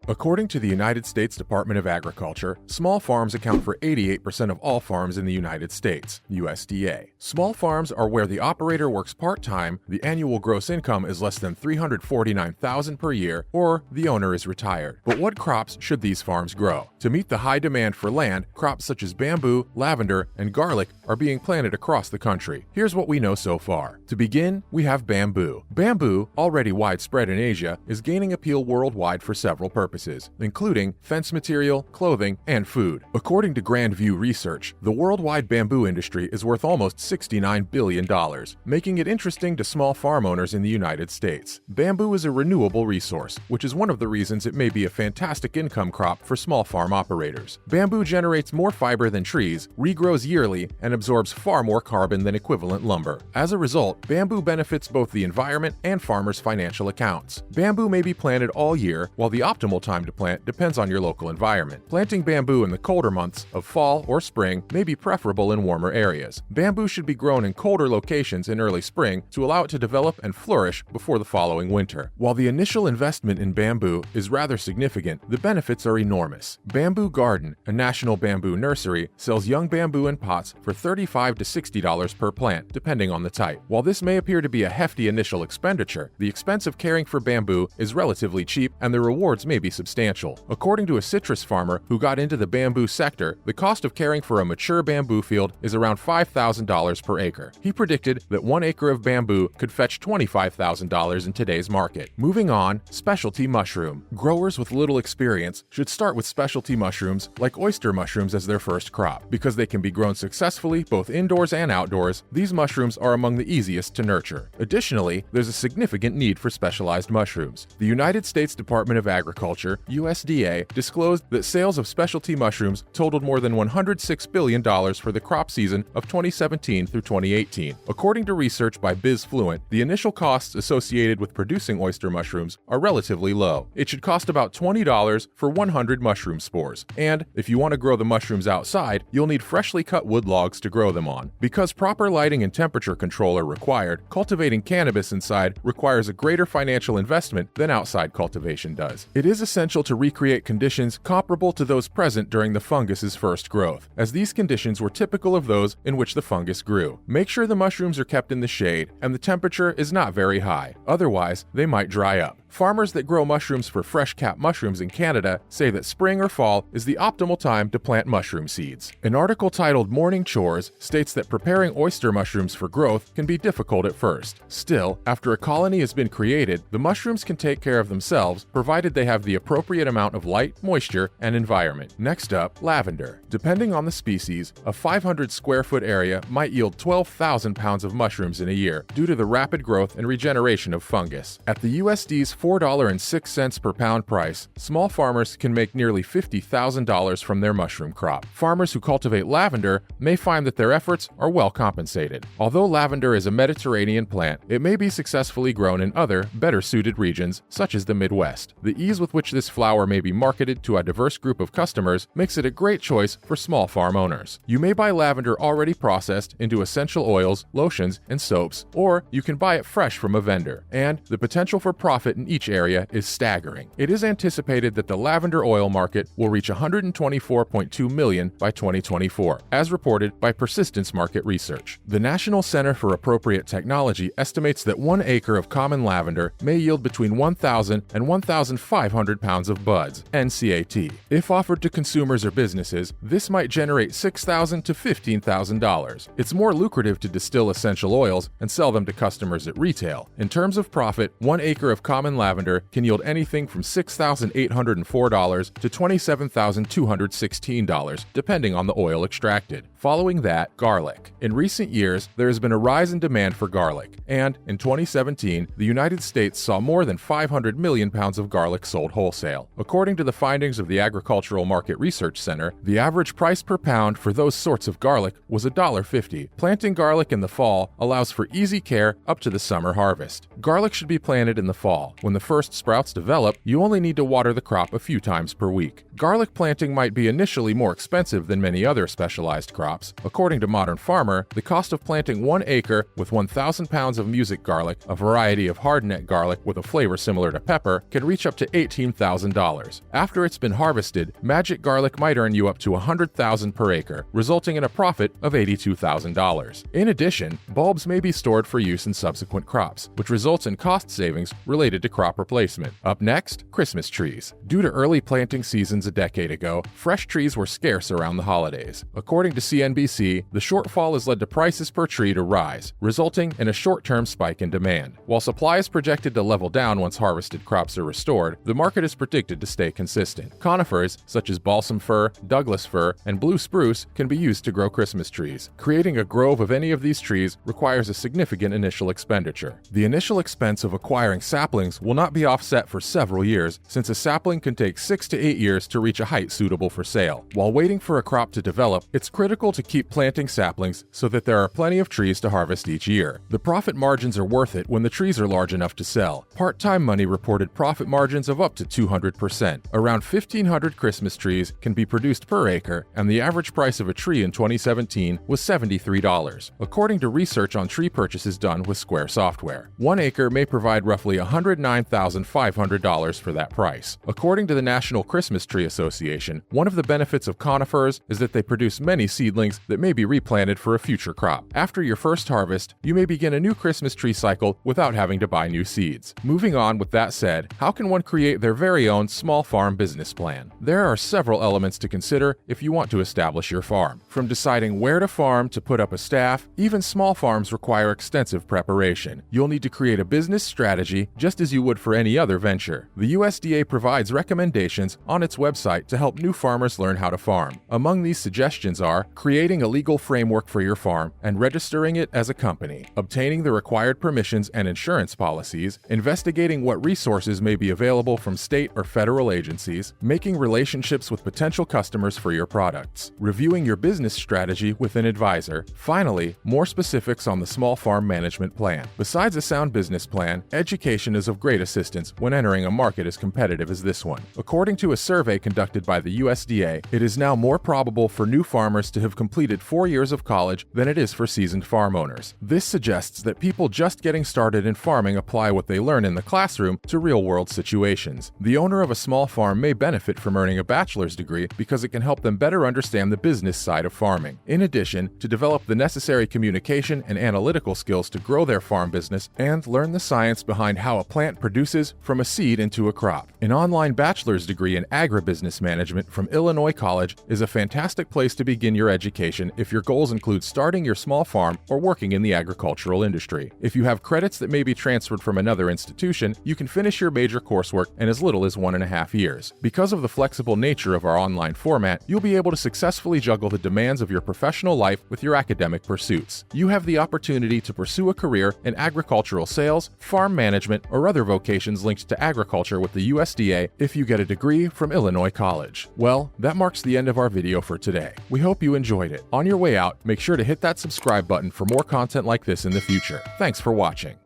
According to the United States Department of Agriculture, small farms account for 88% of all farms in the United States, USDA. Small farms are where the operator works part-time, the annual gross income is less than $349,000 per year, or the owner is retired. But what crops should these farms grow? To meet the high demand for land, crops such as bamboo, lavender, and garlic are being planted across the country. Here's what we know so far. To begin, we have bamboo. Bamboo, already widespread in Asia, is gaining appeal worldwide for several purposes, including fence material, clothing, and food. According to Grand View Research, the worldwide bamboo industry is worth almost $69 billion, making it interesting to small farm owners in the United States. Bamboo is a renewable resource, which is one of the reasons it may be a fantastic income crop for small farm operators. Bamboo generates more fiber than trees, regrows yearly, and absorbs far more carbon than equivalent lumber. As a result, bamboo benefits both the environment and farmers' financial accounts. Bamboo may be planted all year, while the optimal time to plant depends on your local environment. Planting bamboo in the colder months of fall or spring may be preferable in warmer areas. Bamboo should be grown in colder locations in early spring to allow it to develop and flourish before the following winter. While the initial investment in bamboo is rather significant, the benefits are enormous. Bamboo Garden, a national bamboo nursery, sells young bamboo in pots for $35 to $60 per plant, depending on the type. While this may appear to be a hefty initial expenditure, the expense of caring for bamboo is relatively cheap and the rewards may be substantial. According to a citrus farmer who got into the bamboo sector, the cost of caring for a mature bamboo field is around $5,000 per acre. He predicted that 1 acre of bamboo could fetch $25,000 in today's market. Moving on, specialty mushroom. Growers with little experience should start with specialty mushrooms like oyster mushrooms as their first crop. Because they can be grown successfully both indoors and outdoors, these mushrooms are among the easiest to nurture. Additionally, there's a significant need for specialized mushrooms. The United States Department of Agriculture, USDA, disclosed that sales of specialty mushrooms totaled more than $106 billion for the crop season of 2017 through 2018. According to research by BizFluent, the initial costs associated with producing oyster mushrooms are relatively low. It should cost about $20 for 100 mushroom spores. And if you want to grow the mushrooms outside, you'll need freshly cut wood logs to grow them on. Because proper lighting and temperature control are required, cultivating cannabis inside requires a greater financial investment than outside cultivation does. It is essential to recreate conditions comparable to those present during the fungus's first growth, as these conditions were typical of those in which the fungus grew. Make sure the mushrooms are kept in the shade and the temperature is not very high, otherwise they might dry up. Farmers that grow mushrooms for fresh-cap mushrooms in Canada say that spring or fall is the optimal time to plant mushroom seeds. An article titled Morning Chores states that preparing oyster mushrooms for growth can be difficult at first. Still, after a colony has been created, the mushrooms can take care of themselves provided they have the appropriate amount of light, moisture, and environment. Next up, lavender. Depending on the species, a 500 square foot area might yield 12,000 pounds of mushrooms in a year due to the rapid growth and regeneration of fungus. At the USD's $4.06 per pound price, small farmers can make nearly $50,000 from their mushroom crop. Farmers who cultivate lavender may find that their efforts are well compensated. Although lavender is a Mediterranean plant, it may be successfully grown in other, better-suited regions, such as the Midwest. The ease with which this flower may be marketed to a diverse group of customers makes it a great choice for small farm owners. You may buy lavender already processed into essential oils, lotions, and soaps, or you can buy it fresh from a vendor. And the potential for profit in each area is staggering. It is anticipated that the lavender oil market will reach $124.2 million by 2024, as reported by Persistence Market Research. The National Center for Appropriate Technology estimates that 1 acre of common lavender may yield between 1,000 and 1,500 pounds of buds, NCAT. If offered to consumers or businesses, this might generate $6,000 to $15,000. It's more lucrative to distill essential oils and sell them to customers at retail. In terms of profit, 1 acre of common lavender can yield anything from $6,804 to $27,216, depending on the oil extracted. Following that, garlic. In recent years, there has been a rise in demand for garlic, and in 2017, the United States saw more than 500 million pounds of garlic sold wholesale. According to the findings of the Agricultural Market Research Center, the average price per pound for those sorts of garlic was $1.50. Planting garlic in the fall allows for easy care up to the summer harvest. Garlic should be planted in the fall, when When the first sprouts develop, you only need to water the crop a few times per week. Garlic planting might be initially more expensive than many other specialized crops. According to Modern Farmer, the cost of planting 1 acre with 1,000 pounds of music garlic, a variety of hardneck garlic with a flavor similar to pepper, can reach up to $18,000. After it's been harvested, magic garlic might earn you up to $100,000 per acre, resulting in a profit of $82,000. In addition, bulbs may be stored for use in subsequent crops, which results in cost savings related to crop replacement. Up next, Christmas trees. Due to early planting seasons a decade ago, fresh trees were scarce around the holidays. According to CNBC, the shortfall has led to prices per tree to rise, resulting in a short-term spike in demand. While supply is projected to level down once harvested crops are restored, the market is predicted to stay consistent. Conifers, such as balsam fir, Douglas fir, and blue spruce, can be used to grow Christmas trees. Creating a grove of any of these trees requires a significant initial expenditure. The initial expense of acquiring saplings will not be offset for several years, since a sapling can take 6 to 8 years to reach a height suitable for sale. While waiting for a crop to develop, it's critical to keep planting saplings so that there are plenty of trees to harvest each year. The profit margins are worth it when the trees are large enough to sell. Part-Time Money reported profit margins of up to 200%. Around 1,500 Christmas trees can be produced per acre, and the average price of a tree in 2017 was $73. According to research on tree purchases done with Square Software, 1 acre may provide roughly $109,500 for that price. According to the National Christmas Tree Association, one of the benefits of conifers is that they produce many seedlings that may be replanted for a future crop. After your first harvest, you may begin a new Christmas tree cycle without having to buy new seeds. Moving on, with that said, how can one create their very own small farm business plan? There are several elements to consider if you want to establish your farm. From deciding where to farm to put up a staff, even small farms require extensive preparation. You'll need to create a business strategy just as you would for any other venture. The USDA provides recommendations on its website to help new farmers learn how to farm. Among these suggestions are creating a legal framework for your farm and registering it as a company, obtaining the required permissions and insurance policies, investigating what resources may be available from state or federal agencies, making relationships with potential customers for your products, reviewing your business strategy with an advisor. Finally, more specifics on the small farm management plan. Besides a sound business plan, education is of great assistance when entering a market as competitive as this one. According to a survey conducted by the USDA, it is now more probable for new farmers to have completed 4 years of college than it is for seasoned farm owners. This suggests that people just getting started in farming apply what they learn in the classroom to real-world situations. The owner of a small farm may benefit from earning a bachelor's degree because it can help them better understand the business side of farming. In addition, to develop the necessary communication and analytical skills to grow their farm business and learn the science behind how a plant produces from a seed into a crop. An online bachelor's degree in agribusiness management from Illinois College is a fantastic place to begin your education if your goals include starting your small farm or working in the agricultural industry. If you have credits that may be transferred from another institution, you can finish your major coursework in as little as 1.5 years. Because of the flexible nature of our online format, you'll be able to successfully juggle the demands of your professional life with your academic pursuits. You have the opportunity to pursue a career in agricultural sales, farm management, or other vocations linked to agriculture with the USDA if you get a degree from Illinois College. Well, that marks the end of our video for today. We hope you enjoyed it. On your way out, make sure to hit that subscribe button for more content like this in the future. Thanks for watching.